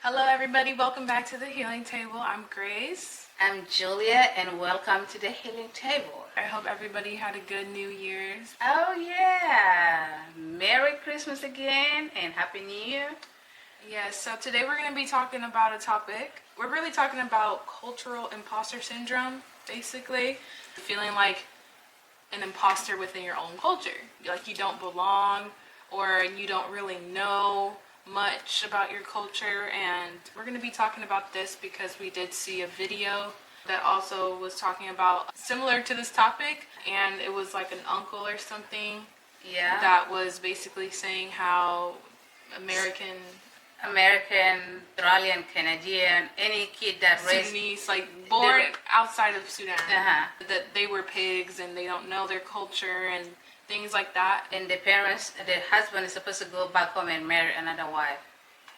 Hello, everybody. Welcome back to the Healing Table. I'm Grace. I'm Julia, and welcome to the Healing Table. I hope everybody had a good New Year's. Oh, yeah. Merry Christmas again, and Happy New Year. Yes, so today we're going to be talking about a topic. We're really talking about cultural imposter syndrome, basically. Feeling like an imposter within your own culture. Like you don't belong, or you don't really know much about your culture. And we're going to be talking about this because we did see a video that also was talking about similar to this topic, and it was like an uncle or something that was basically saying how American, Australian, Canadian, any kid that raised Sudanese, like born outside of Sudan, that they were pigs and they don't know their culture and things like that. And the husband is supposed to go back home and marry another wife.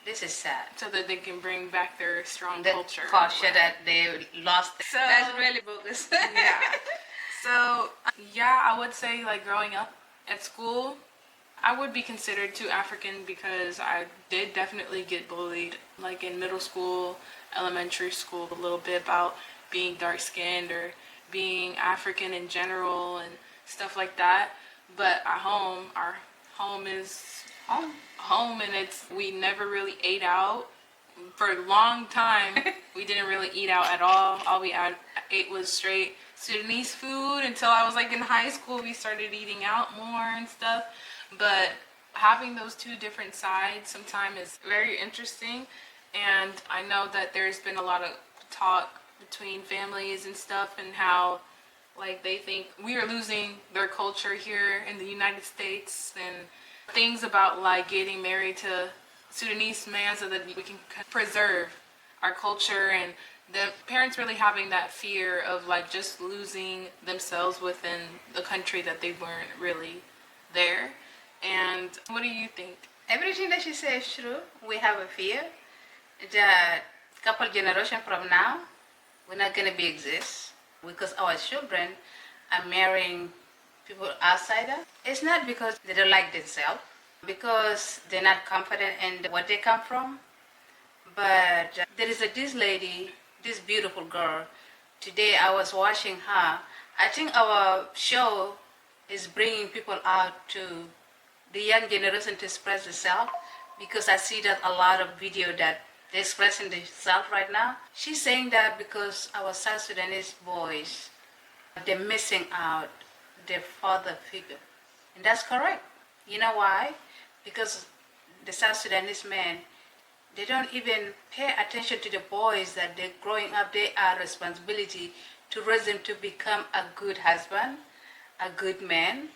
This is sad. So that they can bring back their strong culture that they lost. So, that's really bogus. I would say, like, growing up at school, I would be considered too African because I did definitely get bullied, like in middle school, elementary school, a little bit about being dark-skinned or being African in general and stuff like that. But at home, our home is home, and we never really ate out. For a long time, we didn't really eat out at all. All we ate was straight Sudanese food until I was like in high school. We started eating out more and stuff. But having those two different sides sometimes is very interesting. And I know that there's been a lot of talk between families and stuff, and how like they think we are losing their culture here in the United States, and things about like getting married to Sudanese man so that we can preserve our culture, and the parents really having that fear of like just losing themselves within the country that they weren't really there. And what do you think? Everything that she says is true. We have a fear that couple generation from now we're not going to be exist because our children are marrying people outsider. It's not because they don't like themselves, because they're not confident in what they come from. But there is this lady, this beautiful girl. Today I was watching her. I think our show is bringing people out to the young generation to express themselves, because I see that a lot of video that they're expressing themselves right now. She's saying that because our South Sudanese boys, they're missing out their father figure. And that's correct. You know why? Because the South Sudanese men, they don't even pay attention to the boys that they're growing up. They are responsibility to raise them to become a good husband, a good man,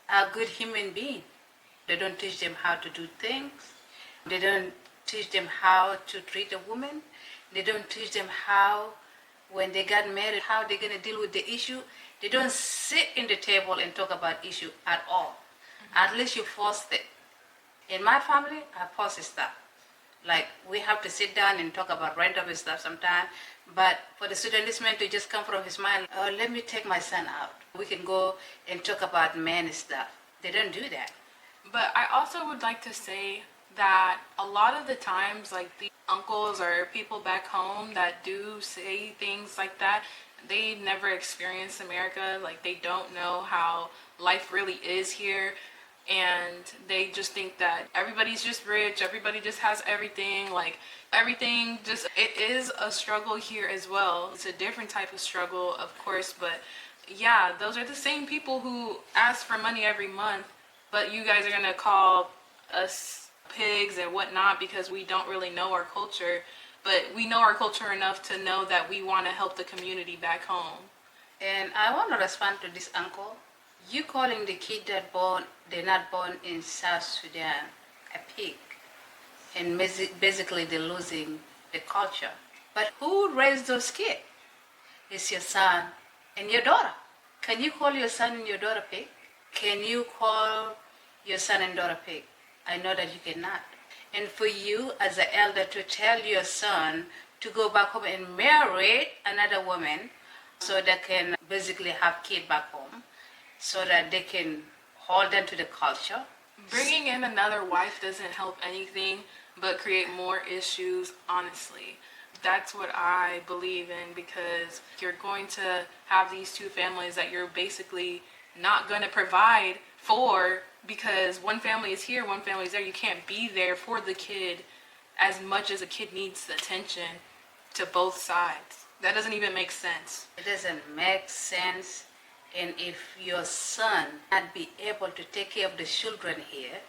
a good human being. They don't teach them how to do things. They don't teach them how to treat a woman. They don't teach them how, when they got married, how they're going to deal with the issue. They don't sit in the table and talk about issue at all. At least you force it. In my family, I force stuff. Like, we have to sit down and talk about rental stuff sometimes. But for the Sudanese man to just come from his mind, oh, let me take my son out. We can go and talk about man stuff. They don't do that. But I also would like to say that a lot of the times, like the uncles or people back home that do say things like that, they never experienced America. Like, they don't know how life really is here, and they just think that everybody's just rich, everybody just has everything, like everything just, it is a struggle here as well. It's a different type of struggle, of course, but yeah, those are the same people who ask for money every month, but you guys are gonna call us pigs and whatnot because we don't really know our culture. But we know our culture enough to know that we want to help the community back home. And I want to respond to this uncle. You calling the kid they're not born in South Sudan, a pig. And basically they're losing the culture. But who raised those kids? It's your son and your daughter. Can you call your son and your daughter pig? Can you call your son and daughter pig? I know that you cannot. And for you as an elder to tell your son to go back home and marry another woman so they can basically have kids back home, so that they can hold them to the culture. Bringing in another wife doesn't help anything, but create more issues, honestly. That's what I believe in, because you're going to have these two families that you're basically not going to provide for, because one family is here, one family is there. You can't be there for the kid as much as a kid needs the attention to both sides. That doesn't even make sense. It doesn't make sense. And if your son not be able to take care of the children here,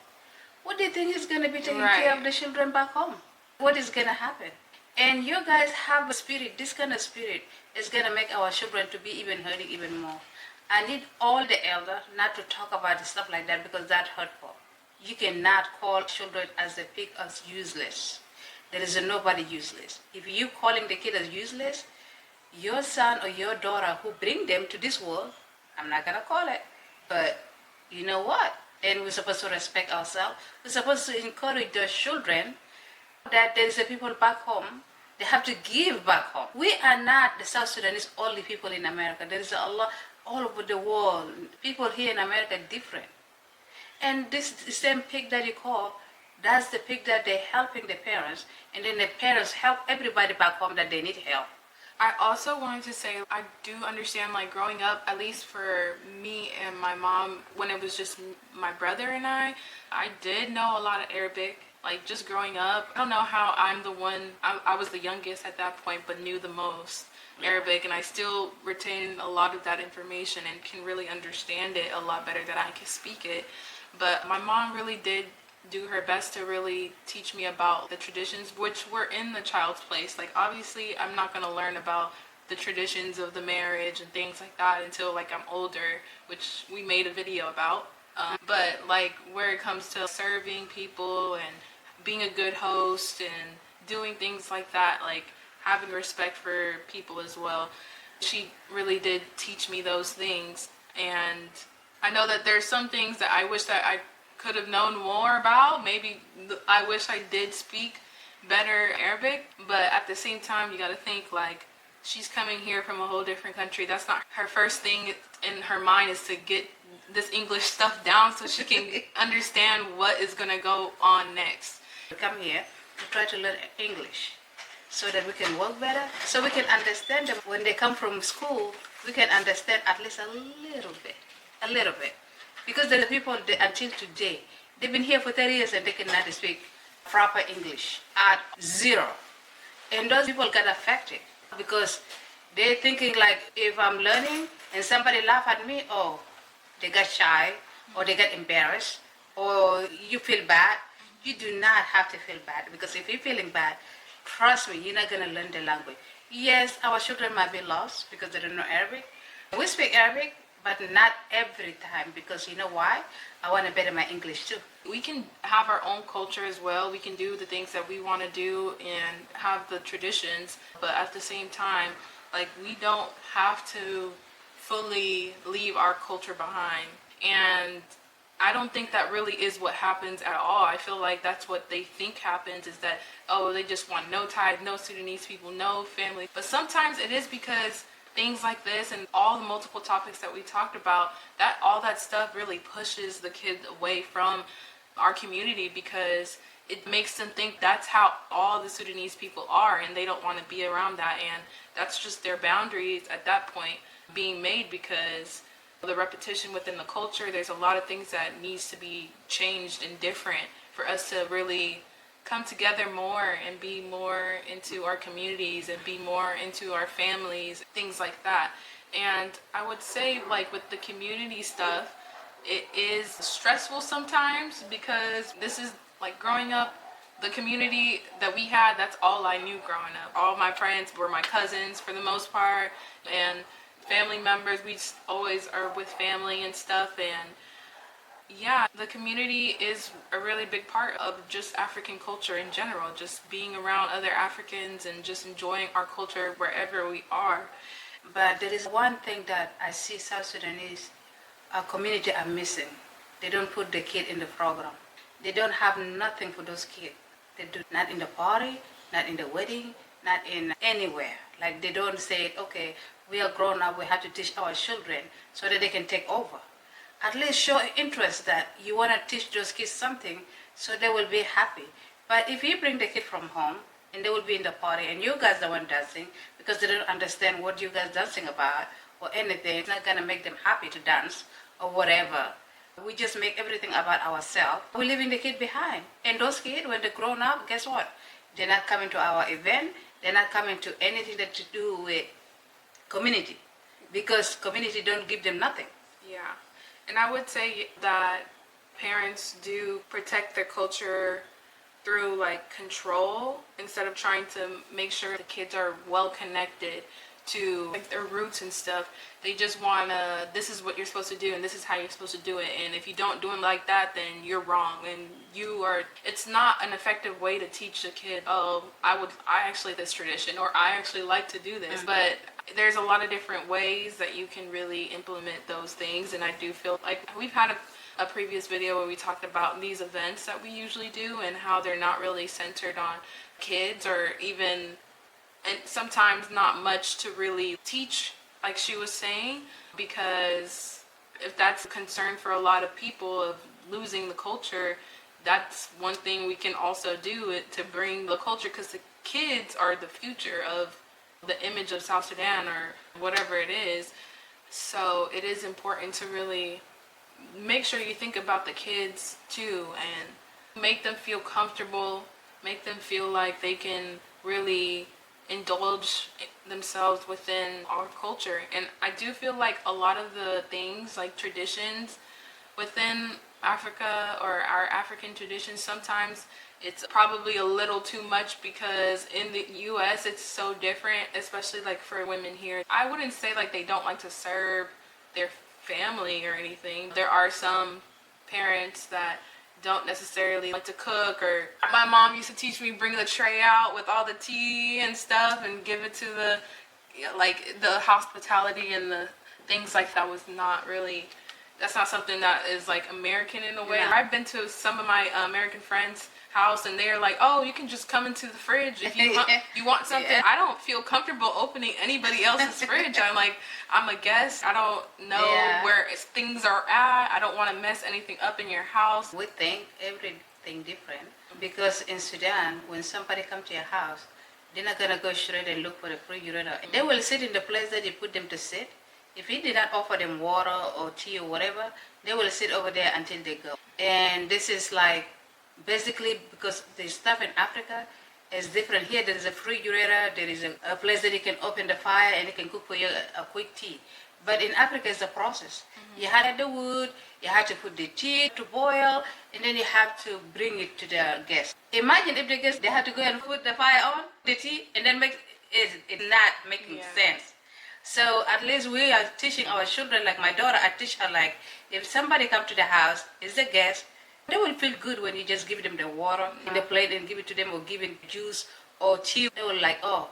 what do you think is going to be taking care of the children back home? What is going to happen? And you guys have a spirit, this kind of spirit is going to make our children to be even hurting even more. I need all the elders not to talk about stuff like that, because that's hurtful. You cannot call children as a pig as useless. There is nobody useless. If you calling the kid as useless, your son or your daughter who bring them to this world, I'm not going to call it. But you know what? And we're supposed to respect ourselves. We're supposed to encourage the children that there is a people back home. They have to give back home. We are not the South Sudanese only people in America. There is a lot all over the world. People here in America are different. And this same pig that you call, that's the pig that they're helping the parents. And then the parents help everybody back home that they need help. I also wanted to say, I do understand, like, growing up, at least for me and my mom, when it was just my brother and I did know a lot of Arabic. Like, just growing up, I don't know how I'm the one, I was the youngest at that point, but knew the most Arabic, and I still retain a lot of that information and can really understand it a lot better than I can speak it. But my mom really did do her best to really teach me about the traditions which were in the child's place. Like, obviously I'm not going to learn about the traditions of the marriage and things like that until like I'm older, which we made a video about. But like where it comes to serving people and being a good host and doing things like that, like having respect for people as well, she really did teach me those things. And I know that there's some things that I wish that I could have known more about. Maybe I wish I did speak better Arabic, but at the same time, you got to think, like, she's coming here from a whole different country. That's not her first thing in her mind, is to get this English stuff down so she can understand what is going to go on next. We come here to try to learn English so that we can work better, so we can understand them. When they come from school, we can understand at least a little bit. Because there are people that until today, they've been here for 30 years and they cannot speak proper English at zero. And those people get affected because they're thinking like, if I'm learning and somebody laugh at me, oh, they get shy or they get embarrassed or you feel bad. You do not have to feel bad, because if you're feeling bad, trust me, you're not going to learn the language. Yes, our children might be lost because they don't know Arabic. We speak Arabic, but not every time, because you know why? I want to better my English too. We can have our own culture as well. We can do the things that we want to do and have the traditions, but at the same time, like, we don't have to fully leave our culture behind. And I don't think that really is what happens at all. I feel like that's what they think happens, is that, oh, they just want no ties, no Sudanese people, no family. But sometimes it is because things like this and all the multiple topics that we talked about, that all that stuff really pushes the kids away from our community, because it makes them think that's how all the Sudanese people are, and they don't want to be around that. And that's just their boundaries at that point being made, because the repetition within the culture, there's a lot of things that needs to be changed and different for us to really come together more and be more into our communities and be more into our families, things like that. And I would say, like, with the community stuff, it is stressful sometimes, because this is like growing up, the community that we had, that's all I knew growing up. All my friends were my cousins for the most part, and family members. We just always are with family and stuff. And yeah, the community is a really big part of just African culture in general, just being around other Africans and just enjoying our culture wherever we are. But there is one thing that I see South Sudanese, our community are missing. They don't put the kid in the program. They don't have nothing for those kids. They do not in the party, not in the wedding, not in anywhere. Like, they don't say, okay, we are grown up, we have to teach our children so that they can take over. At least show interest that you want to teach those kids something so they will be happy. But if you bring the kid from home and they will be in the party and you guys the one dancing because they don't understand what you guys dancing about or anything, it's not gonna make them happy to dance or whatever. We just make everything about ourselves. We're leaving the kid behind. And those kids, when they're grown up, guess what? They're not coming to our event. They're not coming to anything that to do with community because community don't give them nothing. Yeah. And I would say that parents do protect their culture through like control instead of trying to make sure the kids are well connected to like their roots and stuff. They just wanna, this is what you're supposed to do and this is how you're supposed to do it, and if you don't do it like that, then you're wrong and you are, it's not an effective way to teach a kid, oh, I actually this tradition, or I actually like to do this. But there's a lot of different ways that you can really implement those things, and I do feel like we've had a previous video where we talked about these events that we usually do and how they're not really centered on kids, or even, and sometimes not much to really teach, like she was saying, because if that's a concern for a lot of people of losing the culture, that's one thing we can also do to bring the culture, because the kids are the future of the image of South Sudan or whatever it is. So it is important to really make sure you think about the kids too and make them feel comfortable, make them feel like they can really indulge themselves within our culture. And I do feel like a lot of the things like traditions within Africa or our African traditions, sometimes it's probably a little too much because in the US it's so different, especially like for women here. I wouldn't say like they don't like to serve their family or anything. There are some parents that don't necessarily like to cook, or my mom used to teach me bring the tray out with all the tea and stuff and give it to the, like the hospitality and the things like that was not really, that's not something that is like American in a way. Yeah. I've been to some of my American friends' house and they're like, oh, you can just come into the fridge if you want, you want something. Yeah. I don't feel comfortable opening anybody else's fridge. I'm like, I'm a guest. I don't know where things are at. I don't want to mess anything up in your house. We think everything different because in Sudan, when somebody comes to your house, they're not gonna go straight and look for the refrigerator. They will sit in the place that you put them to sit. If you did not offer them water or tea or whatever, they will sit over there until they go. And this is like basically because the stuff in Africa is different. Here there is a refrigerator, there is a place that you can open the fire and you can cook for you a quick tea. But in Africa it's a process. You had the wood, you had to put the tea to boil, and then you have to bring it to the guest. Imagine if the guests, they had to go and put the fire on, the tea, and then make it not making sense. So at least we are teaching our children, like my daughter, I teach her like, if somebody come to the house, is a guest, they will feel good when you just give them the water in the plate and give it to them, or give it juice or tea. They will like, oh,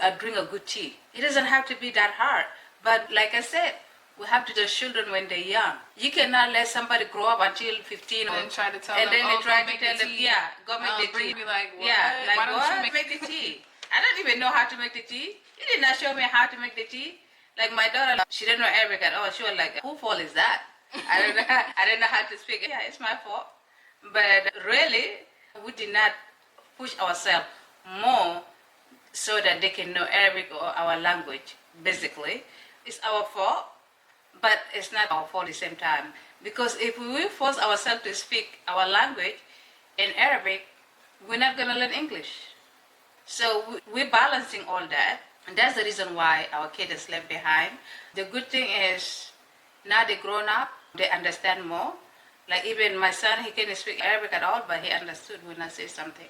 I drink a good tea. It doesn't have to be that hard. But like I said, we have to teach children when they're young. You cannot let somebody grow up until 15 and try to tell and them, then oh, they try go to tell them, go make the tea. Be like, what? Yeah, like, why don't what? You make the tea? I don't even know how to make the tea. You did not show me how to make the tea. Like my daughter, she didn't know Arabic at all. She was like, whose fault is that? I don't know how to speak. Yeah, it's my fault. But really, we did not push ourselves more so that they can know Arabic or our language, basically. It's our fault, but it's not our fault at the same time. Because if we force ourselves to speak our language in Arabic, we're not going to learn English. So we're balancing all that. And that's the reason why our kids is left behind. The good thing is now they're grown up, they understand more. Like even my son, he can't speak Arabic at all, but he understood when I say something.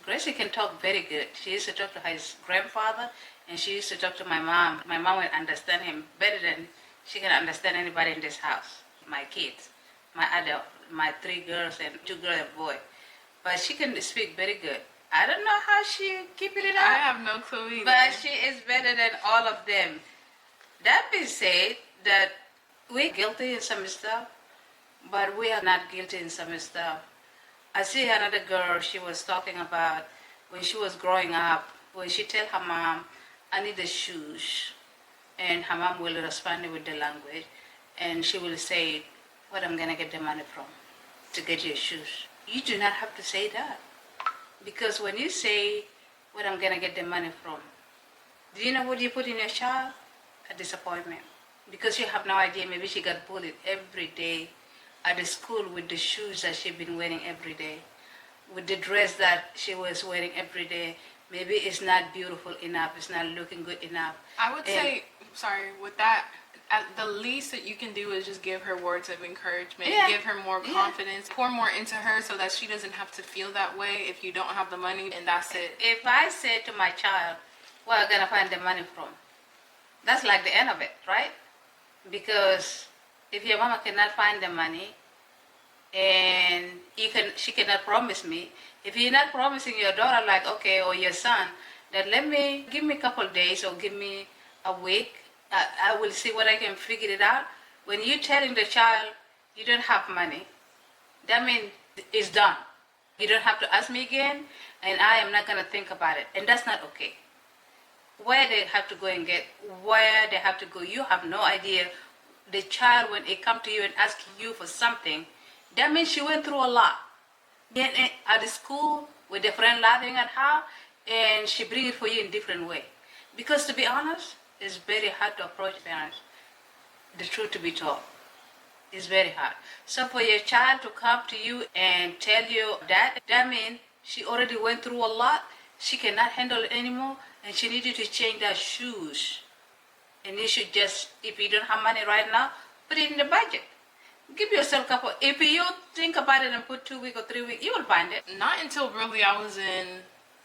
Gracie can talk very good. She used to talk to his grandfather, and she used to talk to my mom. My mom would understand him better than she can understand anybody in this house. My kids, my 3 girls and 2 girls and boy. But she can speak very good. I don't know how she keep it up. I have no clue either. But she is better than all of them. That being said, that we're guilty in some stuff, but we are not guilty in some stuff. I see another girl, she was talking about when she was growing up, when she tell her mom, I need the shoes. And her mom will respond with the language. And she will say, what I'm going to get the money from to get your shoes. You do not have to say that. Because when you say, where I'm going to get the money from, do you know what you put in your child? A disappointment. Because you have no idea, maybe she got bullied every day at the school with the shoes that she's been wearing every day, with the dress that she was wearing every day. Maybe it's not beautiful enough, it's not looking good enough. I would say, sorry, with that, at the least that you can do is just give her words of encouragement, give her more confidence, pour more into her so that she doesn't have to feel that way if you don't have the money, and that's it. If I say to my child, where are you going to find the money from? That's like the end of it, right? Because if your mama cannot find the money, and she cannot promise me, if you're not promising your daughter, like, okay, or your son, that give me a couple of days or give me a week, I will see what I can figure it out. When you're telling the child you don't have money, that means it's done. You don't have to ask me again, and I am not going to think about it. And that's not okay. Where they have to go and get, where they have to go, you have no idea. The child, when it come to you and ask you for something, that means she went through a lot. Then at the school, with the friend laughing at her, and she bring it for you in different way. Because to be honest, it's very hard to approach parents. The truth to be told, it's very hard. So for your child to come to you and tell you that means she already went through a lot. She cannot handle it anymore, and she needed to change that shoes. And you should just, if you don't have money right now, put it in the budget. Give yourself a couple. If you think about it and put 2 weeks or 3 weeks, you will find it. Not until really I was in,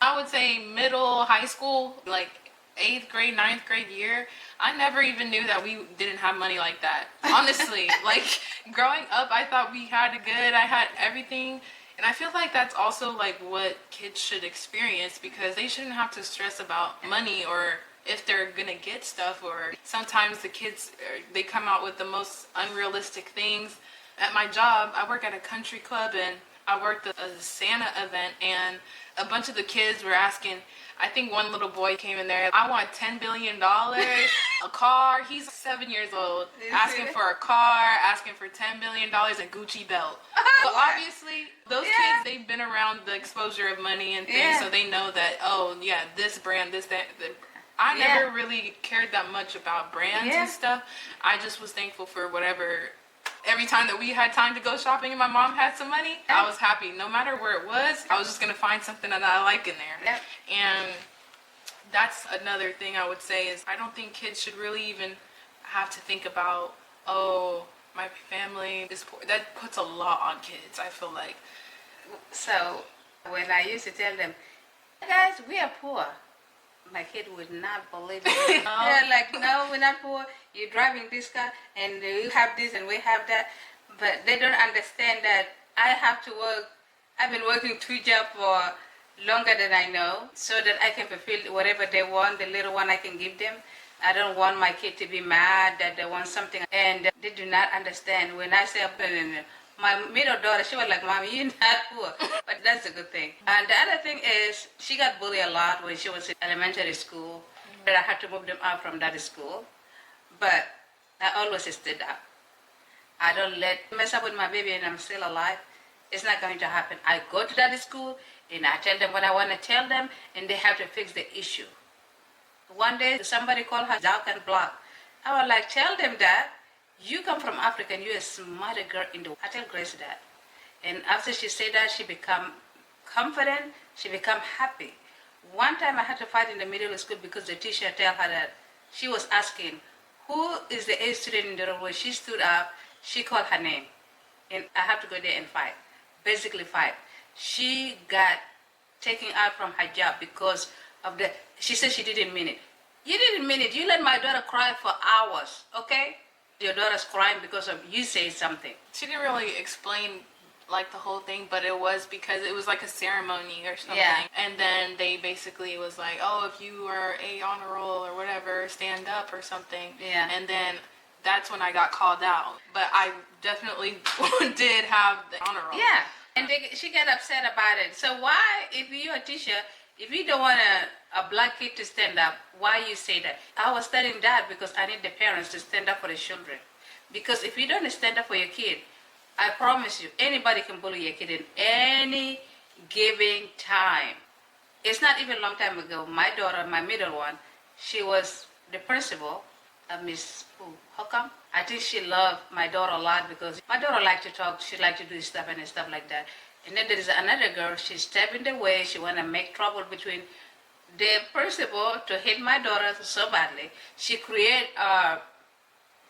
I would say middle high school, like 8th grade, 9th grade year. I never even knew that we didn't have money like that. Honestly, like growing up, I thought we had it good. I had everything. And I feel like that's also like what kids should experience, because they shouldn't have to stress about money or if they're gonna get stuff. Or sometimes the kids, they come out with the most unrealistic things. At my job, I work at a country club, and I worked at a Santa event, and a bunch of the kids were asking, I think one little boy came in there, I want $10 billion, a car. He's 7 years old, asking for a car, asking for $10 billion, a Gucci belt. So obviously, those kids, they've been around the exposure of money and things, so they know that, oh yeah, this brand, this, that. I never really cared that much about brands and stuff. I just was thankful for whatever. Every time that we had time to go shopping and my mom had some money, I was happy. No matter where it was, I was just going to find something that I like in there. And that's another thing I would say is I don't think kids should really even have to think about, oh, my family is poor. That puts a lot on kids, I feel like. So when I used to tell them, guys, we are poor, my kid would not believe it. They're like, no, we're not poor. You're driving this car, and you have this, and we have that. But they don't understand that I have to work. I've been working 2 jobs for longer than I know, so that I can fulfill whatever they want, the little one I can give them. I don't want my kid to be mad that they want something. And they do not understand. When I say, my middle daughter, she was like, Mom, you're not poor. But that's a good thing. And the other thing is, she got bullied a lot when she was in elementary school. But I had to move them out from that school. But I always stood up. I don't mess up with my baby and I'm still alive. It's not going to happen. I go to that school and I tell them what I want to tell them, and they have to fix the issue. One day, somebody called her dark and black. I was like, tell them that you come from Africa and you're a smarter girl in the world. I tell Grace that. And after she said that, she become confident, she become happy. One time I had to fight in the middle of school because the teacher tell her that she was asking, who is the A student in the room? When she stood up, she called her name. And I have to go there and fight. Basically fight. She got taken out from her job because of she said she didn't mean it. You didn't mean it. You let my daughter cry for hours, okay? Your daughter's crying because of you say something. She didn't really explain like the whole thing, but it was because it was like a ceremony or something. And then they basically was like, oh, if you are a honor roll or whatever, stand up or something. And then that's when I got called out. But I definitely did have the honor roll. And she got upset about it. So why, if you're a teacher, if you don't want a black kid to stand up, why you say that? I was telling that because I need the parents to stand up for the children. Because if you don't stand up for your kid, I promise you, anybody can bully your kid in any giving time. It's not even a long time ago. My daughter, my middle one, she was the principal of Miss who? How come? I think she loved my daughter a lot because my daughter liked to talk. She liked to do stuff and stuff like that. And then there is another girl. She stepped in the way. She want to make trouble between the principal to hit my daughter so badly. She create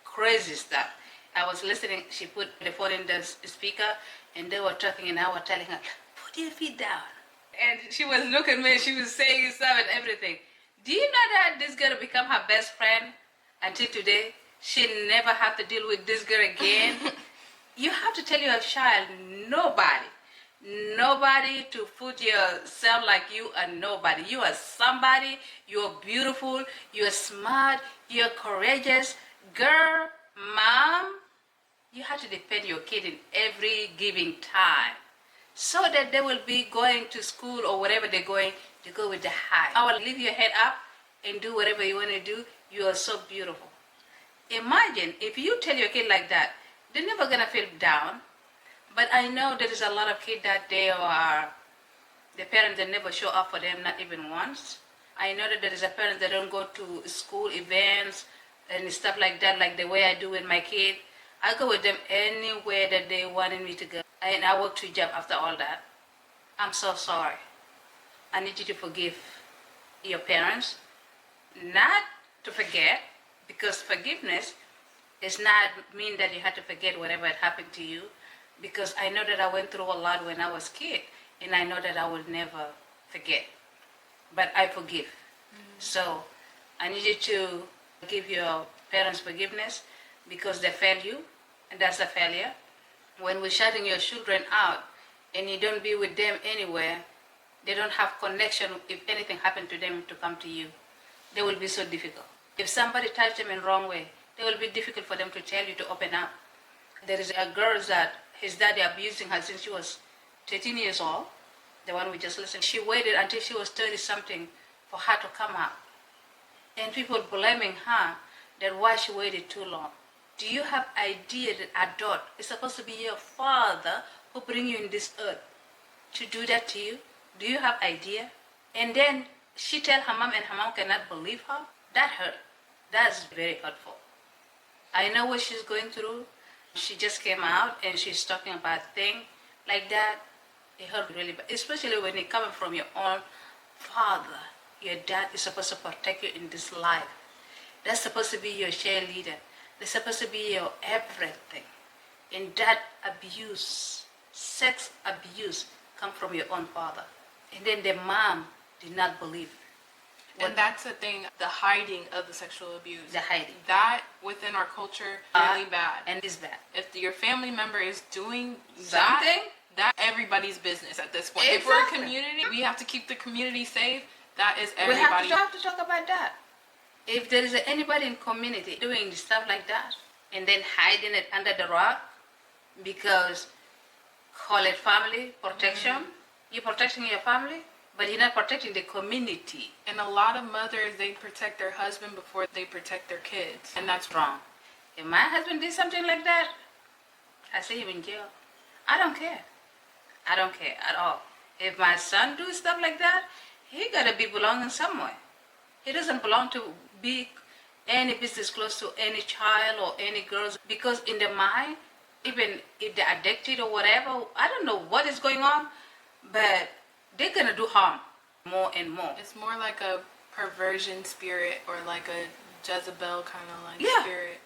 crazy stuff. I was listening. She put the phone in the speaker, and they were talking, and I was telling her, "Put your feet down." And she was looking at me. She was saying stuff and everything. Do you know that this girl become her best friend until today? She never have to deal with this girl again. You have to tell your child, nobody to put yourself like you are nobody. You are somebody. You are beautiful. You are smart. You are courageous. Girl, mom, you have to defend your kid in every given time so that they will be going to school or whatever they're going to go with the high. I will leave your head up and do whatever you want to do. You are so beautiful. Imagine if you tell your kid like that, they're never gonna feel down. But I know there is a lot of kids that the parents that never show up for them, not even once. I know that there is a parent that don't go to school events and stuff like that, like the way I do with my kid. I go with them anywhere that they wanted me to go. And I work 2 jobs after all that. I'm so sorry. I need you to forgive your parents. Not to forget, because forgiveness does not mean that you have to forget whatever had happened to you. Because I know that I went through a lot when I was a kid, and I know that I will never forget. But I forgive. So I need you to give your parents forgiveness because they failed you, and that's a failure. When we're shutting your children out and you don't be with them anywhere, they don't have connection if anything happened to them to come to you. They will be so difficult. If somebody touched them in the wrong way, it will be difficult for them to tell you to open up. There is a girl that his daddy abusing her since she was 13 years old, the one we just listened. She waited until she was 30 something for her to come out. And people blaming her that why she waited too long. Do you have idea that adult is supposed to be your father who bring you in this earth to do that to you? Do you have idea? And then she tell her mom and her mom cannot believe her? That hurt. That's very hurtful. I know what she's going through. She just came out and she's talking about things like that. It hurt really bad, especially when it coming from your own father. Your dad is supposed to protect you in this life. That's supposed to be your cheerleader. They're supposed to be your everything. And that abuse, sex abuse, come from your own father. And then the mom did not believe. And that's the thing, the hiding of the sexual abuse. The hiding. That, within our culture, really bad. And it's bad. If your family member is doing something, that's everybody's business at this point. Exactly. If we're a community, we have to keep the community safe. That is everybody. We have to talk about that. If there is anybody in community doing stuff like that and then hiding it under the rock because call it family protection, you're protecting your family, but you're not protecting the community. And a lot of mothers, they protect their husband before they protect their kids. And that's wrong. If my husband did something like that, I see him in jail. I don't care. I don't care at all. If my son do stuff like that, he gotta be belonging somewhere. He doesn't belong to be any business close to any child or any girls, because in the mind, even if they're addicted or whatever, I don't know what is going on, but they're gonna do harm more and more. It's more like a perversion spirit or like a Jezebel kind of like spirit.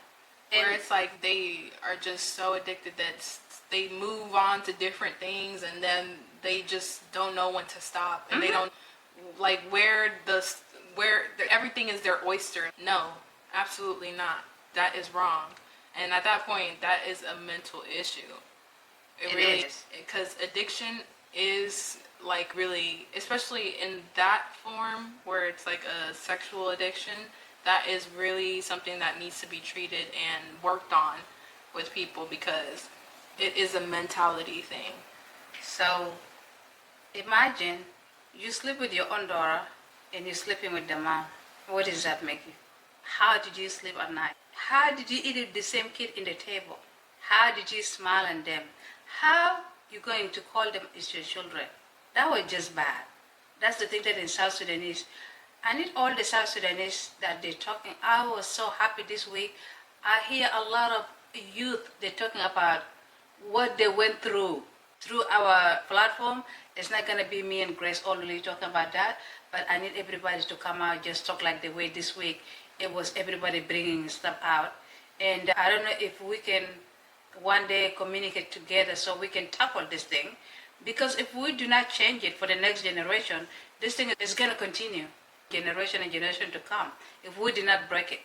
Where it's like they are just so addicted that they move on to different things and then they just don't know when to stop. And they don't like where everything is their oyster. No, absolutely not. That is wrong. And at that point, that is a mental issue. It really is. Because addiction is like really, especially in that form where it's like a sexual addiction, that is really something that needs to be treated and worked on with people because it is a mentality thing. So imagine you sleep with your own daughter and you're sleeping with the mom. What does that make you? How did you sleep at night? How did you eat with the same kid in the table? How did you smile at them? How you going to call them as your children? That was just bad. That's the thing that in South Sudanese, I need all the South Sudanese that they're talking. I was so happy this week. I hear a lot of youth, they're talking about what they went through our platform. It's not going to be me and Grace only talking about that, but I need everybody to come out, just talk like the way this week it was everybody bringing stuff out. And I don't know if we can one day communicate together so we can tackle this thing, because if we do not change it for the next generation, this thing is going to continue generation and generation to come if we do not break it.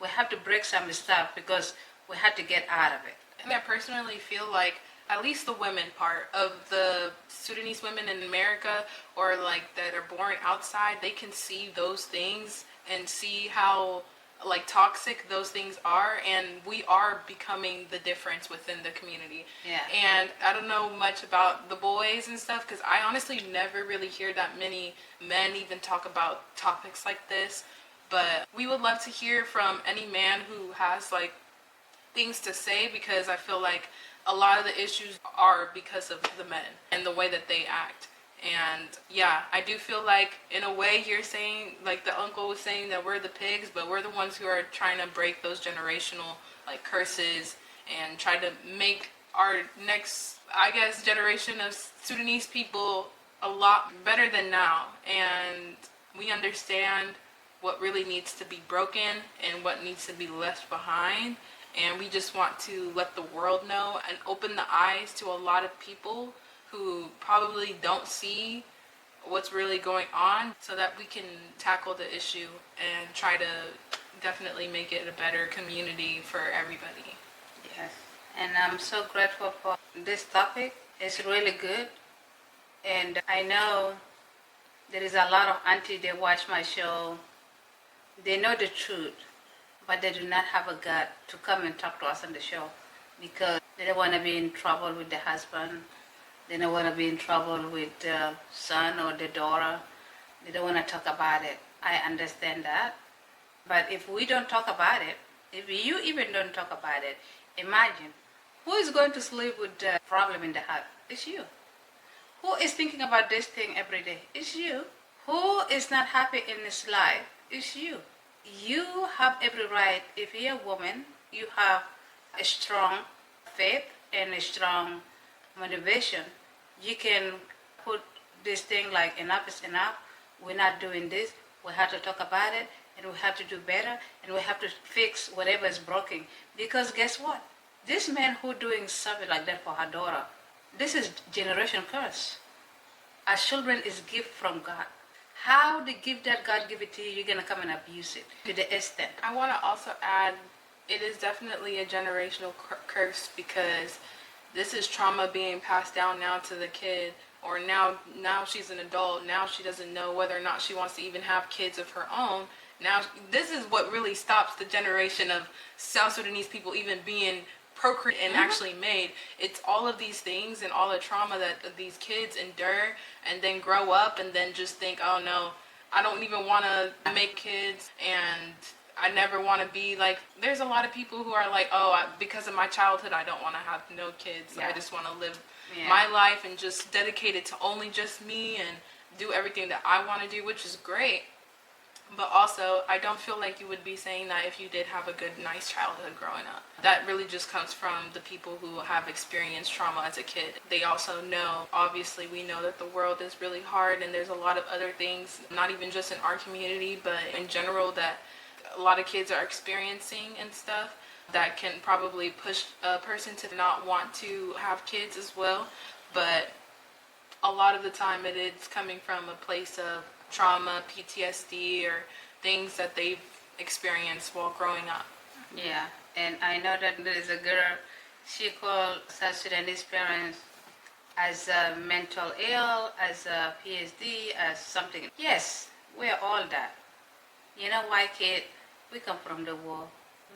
We have to break some stuff because we had to get out of it. And I personally feel like at least the women part of the Sudanese women in America, or like that are born outside, they can see those things and see how like toxic those things are, and we are becoming the difference within the community. Yeah. And I don't know much about the boys and stuff, because I honestly never really hear that many men even talk about topics like this. But we would love to hear from any man who has like things to say, because I feel like a lot of the issues are because of the men and the way that they act. And yeah, I do feel like in a way you're saying, like the uncle was saying, that we're the pigs, but we're the ones who are trying to break those generational like curses and try to make our next, I guess, generation of Sudanese people a lot better than now. And we understand what really needs to be broken and what needs to be left behind. And we just want to let the world know and open the eyes to a lot of people who probably don't see what's really going on, so that we can tackle the issue and try to definitely make it a better community for everybody. Yes, and I'm so grateful for this topic. It's really good, and I know there is a lot of aunties, they watch my show, they know the truth, but they do not have a gut to come and talk to us on the show because they don't want to be in trouble with the husband. They don't want to be in trouble with the son or the daughter. They don't want to talk about it. I understand that. But if we don't talk about it, if you even don't talk about it, imagine who is going to sleep with the problem in the heart? It's you. Who is thinking about this thing every day? It's you. Who is not happy in his life? It's you. You have every right. If you're a woman, you have a strong faith and a strong motivation. You can put this thing like enough is enough. We're not doing this. We have to talk about it, and we have to do better, and we have to fix whatever is broken. Because guess what? This man who doing something like that for her daughter, this is generation curse. Our children is gift from God. How the gift that God give it to you, you're gonna come and abuse it to the extent. I want to also add, it is definitely a generational curse, because this is trauma being passed down now to the kid, or now she's an adult. Now she doesn't know whether or not she wants to even have kids of her own. Now this is what really stops the generation of South Sudanese people even being procreated and actually made. It's all of these things and all the trauma that these kids endure, and then grow up and then just think, oh no, I don't even want to make kids, and I never want to be like, there's a lot of people who are like, oh, because of my childhood, I don't want to have no kids. Yeah. I just want to live my life and just dedicate it to only just me and do everything that I want to do, which is great. But also, I don't feel like you would be saying that if you did have a good, nice childhood growing up. That really just comes from the people who have experienced trauma as a kid. They also know, obviously, we know that the world is really hard, and there's a lot of other things, not even just in our community, but in general, that a lot of kids are experiencing and stuff, that can probably push a person to not want to have kids as well. But a lot of the time it is coming from a place of trauma, PTSD, or things that they've experienced while growing up. Yeah, and I know that there is a girl, she called South Sudanese parents as a mental ill, as a PhD, as something. Yes, we're all that. You know why, kid? We come from the war.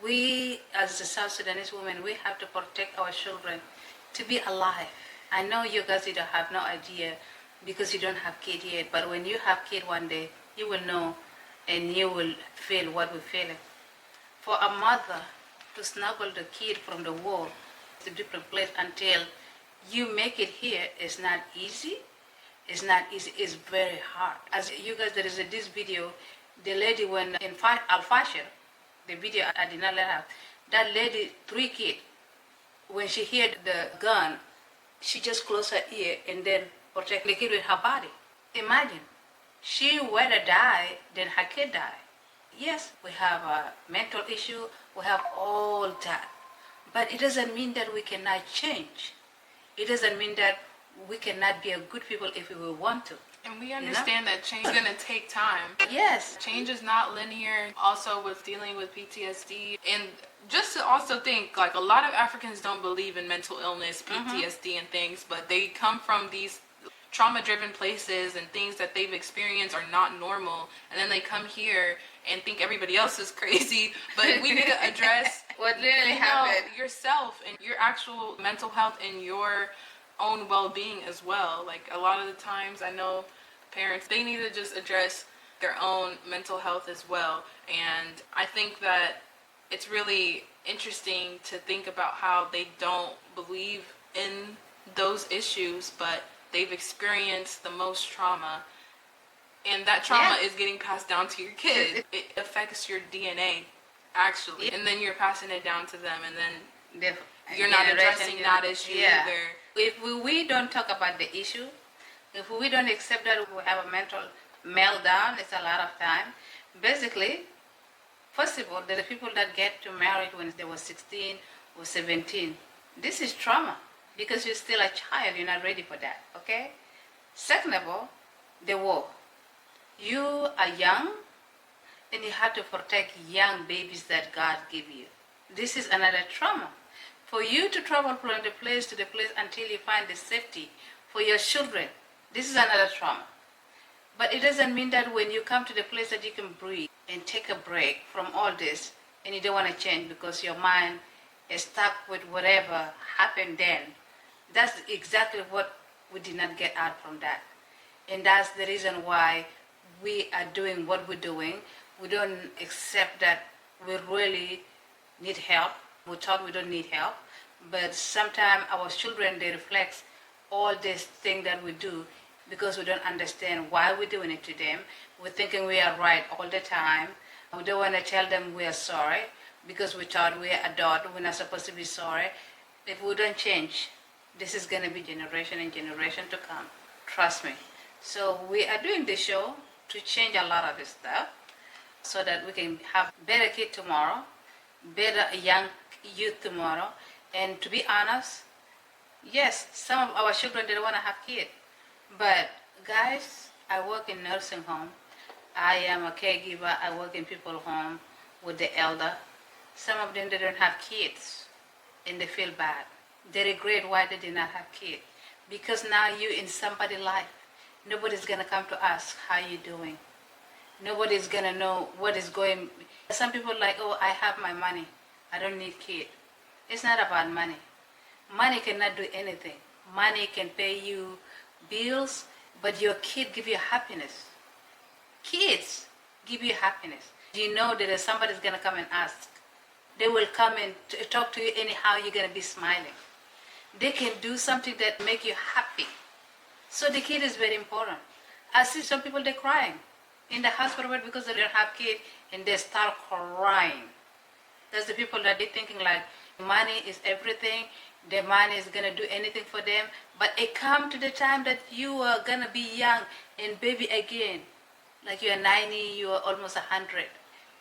We, as the South Sudanese women, we have to protect our children to be alive. I know you guys don't have no idea because you don't have kid yet, but when you have kid one day, you will know and you will feel what we're feeling. For a mother to snuggle the kid from the war to different place until you make it here is not easy, It's not easy. It's very hard. As you guys, there is this video. The lady when in Al Fashir, the video I did not let her. That lady, 3 kids. When she heard the gun, she just closed her ear and then protect the kid with her body. Imagine, she rather die than her kid die. Yes, we have a mental issue. We have all that, but it doesn't mean that we cannot change. It doesn't mean that we cannot be a good people if we want to. And we understand that change is going to take time. Yes. Change is not linear. Also with dealing with PTSD. And just to also think, like a lot of Africans don't believe in mental illness, PTSD and things, but they come from these trauma-driven places and things that they've experienced are not normal. And then they come here and think everybody else is crazy. But we need to address what really happened. Yourself and your actual mental health and your own well-being as well. Like a lot of the times I know parents, they need to just address their own mental health as well. And I think that it's really interesting to think about how they don't believe in those issues, but they've experienced the most trauma, and that trauma is getting passed down to your kids. It affects your DNA actually, and then you're passing it down to them, and then you're not addressing that issue either. If we don't talk about the issue, if we don't accept that we have a mental meltdown, it's a lot of time. Basically, first of all, there are people that get to married when they were 16 or 17. This is trauma because you're still a child. You're not ready for that, okay? Second of all, the war. You are young and you have to protect young babies that God gave you. This is another trauma. For you to travel from the place to the place until you find the safety for your children, this is another trauma. But it doesn't mean that when you come to the place that you can breathe and take a break from all this and you don't want to change because your mind is stuck with whatever happened then. That's exactly what we did not get out from that. And that's the reason why we are doing what we're doing. We don't accept that we really need help. We thought we don't need help. But sometimes our children, they reflect all this thing that we do because we don't understand why we're doing it to them. We're thinking we are right all the time. We don't want to tell them we are sorry because we thought we are adult. We're not supposed to be sorry. If we don't change, this is going to be generation and generation to come. Trust me. So we are doing this show to change a lot of this stuff so that we can have better kids tomorrow, better young youth tomorrow. And to be honest, yes, some of our children, they don't want to have kids. But guys, I work in nursing home. I am a caregiver. I work in people's home with the elder. Some of them, they don't have kids and they feel bad. They regret why they did not have kids. Because now you in somebody's life. Nobody's going to come to ask how you doing. Nobody's going to know what is going. Some people like, oh, I have my money. I don't need kids. It's not about money. Money cannot do anything. Money can pay you bills, but your kid give you happiness. Kids give you happiness. You know that somebody's going to come and ask. They will come and talk to you anyhow. You're going to be smiling. They can do something that make you happy. So the kid is very important. I see some people, they're crying in the hospital because they don't have kids and they start crying. That's the people that they're thinking like money is everything. The money is going to do anything for them. But it comes to the time that you are going to be young and baby again. Like you're 90, you're almost 100.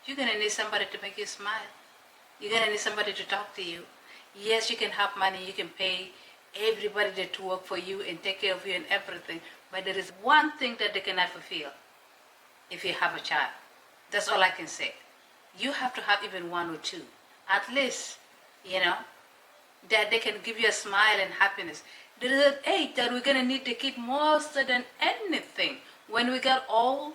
You're going to need somebody to make you smile. You're going to need somebody to talk to you. Yes, you can have money. You can pay everybody that to work for you and take care of you and everything. But there is one thing that they cannot fulfill if you have a child. That's all I can say. You have to have even one or two. At least, that they can give you a smile and happiness. There is an age that we're going to need the kid more so than anything. When we get old,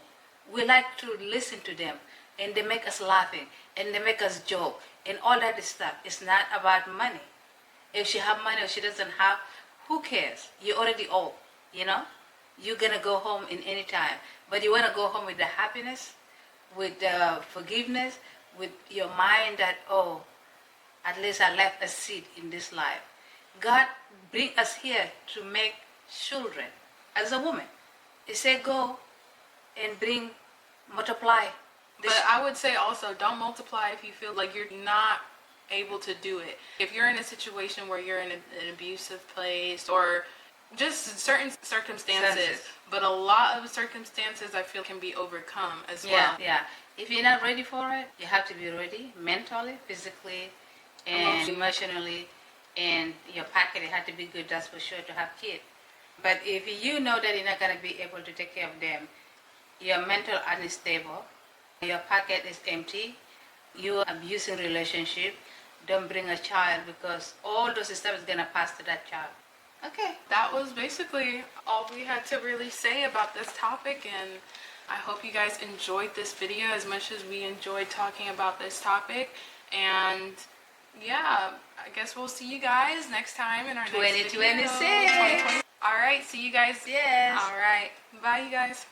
we like to listen to them. And they make us laughing. And they make us joke. And all that stuff. It's not about money. If she have money or she doesn't have, who cares? You're already old, You're going to go home in any time. But you want to go home with the happiness, with the forgiveness, with your mind that, oh, at least I left a seed in this life. God bring us here to make children as a woman. It said go and bring, multiply. But I would say also don't multiply if you feel like you're not able to do it. If you're in a situation where you're in an abusive place or just certain circumstances, but a lot of circumstances I feel can be overcome as well. Yeah. If you're not ready for it, you have to be ready mentally, physically, and emotionally, and your pocket it had to be good. That's for sure to have kids. But if you know that you're not gonna be able to take care of them, your mental unstable, your pocket is empty, you're abusing relationship, don't bring a child because all those stuff is gonna pass to that child. Okay. That was basically all we had to really say about this topic, and I hope you guys enjoyed this video as much as we enjoyed talking about this topic. And yeah, I guess we'll see you guys next time in our next video. 2026. All right, see you guys. Yes. All right, bye you guys.